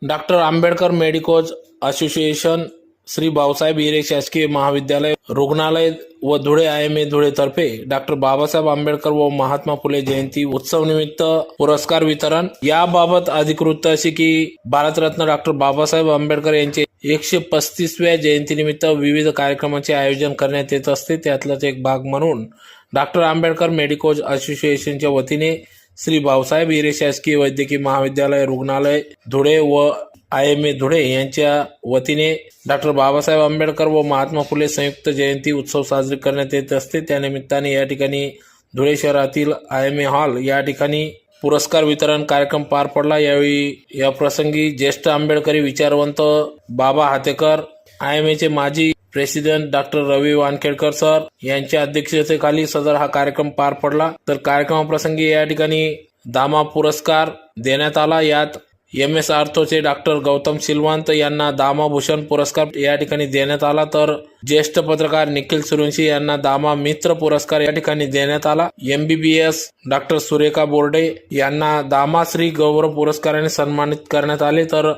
Doctor Ambedkar medicos association, Shri Bhausaheb Hire शासकीय महाविद्यालय रुग्णालय व धुळे IMA धुळे तर्फे डॉक्टर बाबासाहेब आंबेडकर व महात्मा फुले जयंती उत्सव निमित्त पुरस्कार वितरण। याबाबत अधिकृत अशी की भारतरत्न डॉक्टर बाबासाहेब आंबेडकर यांचे 135व्या जयंतीनिमित्त विविध कार्यक्रमांचे आयोजन करण्यात येत असते। त्यातलाच एक भाग म्हणून डॉक्टर आंबेडकर मेडिकोज असोसिएशनच्या वतीने श्री भाऊसाहेब हिरे शासकीय वैद्यकीय महाविद्यालय रुग्णालय धुळे व IMA धुळे यांच्या वतीने डॉक्टर बाबासाहेब आंबेडकर व महात्मा फुले संयुक्त जयंती उत्सव साजरे करण्यात येत असते। त्यानिमित्ताने या ठिकाणी धुळे शहरातील IMA हॉल या ठिकाणी पुरस्कार वितरण कार्यक्रम पार पडला। यावेळी या प्रसंगी ज्येष्ठ आंबेडकरी विचारवंत बाबा हातेकर, IMAचे माजी प्रेसिडेंट डॉक्टर रवी वानखेडकर सर यांच्या अध्यक्षतेखाली सदर हा कार्यक्रम पार पडला। तर कार्यक्रमाप्रसंगी या ठिकाणी दामा पुरस्कार देण्यात आला। यात MS आर्थोचे डॉक्टर गौतम सिलवंत यांना दामा भूषण पुरस्कार या ठिकाणी देण्यात आला। तर ज्येष्ठ पत्रकार निखिल सुरवंशी यांना दामा मित्र पुरस्कार या ठिकाणी देण्यात आला। MBBS डॉक्टर सुरेखा बोर्डे यांना दामाश्री गौरव पुरस्काराने सन्मानित करण्यात आले। तर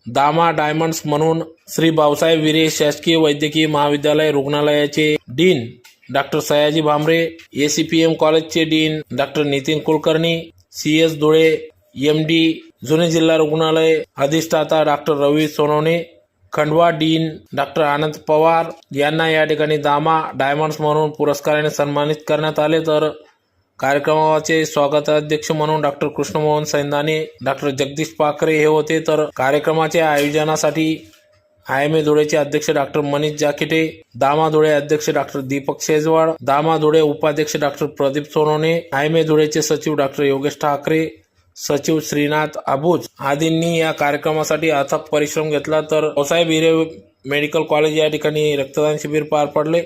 दामा डायमंड्स म्हणून श्री भाऊसाहेब हिरे शासकीय वैद्यकीय महाविद्यालय रुग्णालयाचे dean doctor Sayaji Bhamre, ACPM कॉलेजचे dean doctor Nitin Kulkarni, CS Dhule MD जुने जिल्हा रुग्णालय अधिष्ठाता डॉक्टर रवी सोनवणे, खंडवा डीन डॉक्टर आनंद पवार यांना या ठिकाणी दामा डायमंड्स म्हणून पुरस्काराने सन्मानित करण्यात आले। तर कार्यक्रमाचे स्वागताध्यक्ष म्हणून डॉक्टर कृष्णमोहन सैंदाने, डॉक्टर जगदीश पाखरे हे होते। तर कार्यक्रमाच्या आयोजनासाठी IMA धुळेचे अध्यक्ष डॉक्टर मनीष जाकिटे, दामा धुळे अध्यक्ष डॉक्टर दीपक शेजवाड, दामा धुळे उपाध्यक्ष डॉक्टर प्रदीप सोनवणे, IMA धुळेचे सचिव डॉक्टर योगेश ठाकरे, सचिव श्रीनाथ आबूज आदींनी या कार्यक्रमासाठी अथक परिश्रम घेतला। तर भाऊसाहेब हिरे मेडिकल कॉलेज या ठिकाणी रक्तदान शिबिर पार पडले।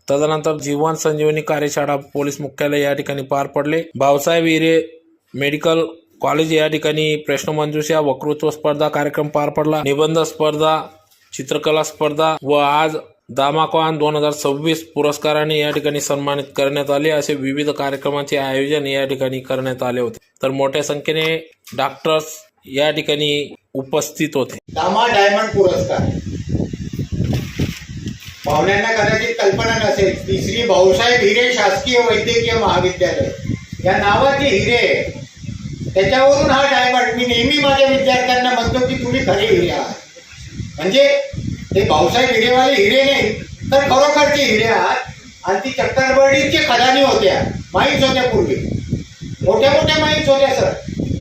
तदनंतर जीवन संजीवनी कार्यशाळा पोलीस मुख्यालय या ठिकाणी पार पडले। भाऊसाहेब हिरे मेडिकल कॉलेज या ठिकाणी प्रश्नमंजुषा, वक्तृत्व स्पर्धा कार्यक्रम पार पडला। निबंध स्पर्धा, चित्रकला स्पर्धा व आज दामाकॉन 2026 पुरस्काराने या ठिकाणी सन्मानित करण्यात आले। असे विविध कार्यक्रमांचे आयोजन या ठिकाणी करण्यात आले होते। तर मोठ्या संख्येने डॉक्टर्स या ठिकाणी उपस्थित होते। दामा डायमंड पुरस्कार पाहुण्यांना कदाचित कल्पना नसेल की श्री भाऊसाहेब हिरे शासकीय वैद्यकीय महाविद्यालय या नावाचे हिरे, त्याच्यावरून हा डायमंड। मी नेहमी माझ्या विद्यार्थ्यांना म्हणतो की तुम्ही खरे हिरे आहात, म्हणजे ते भाऊसाहेब हिरेवाले हिरे नाही तर खरोखरचे हिरे आहात। आणि ती चक्करबर्डीचे खदानी होत्या, माईन्स होत्या पूर्वी, मोठ्या मोठ्या माईन्स होत्या सर।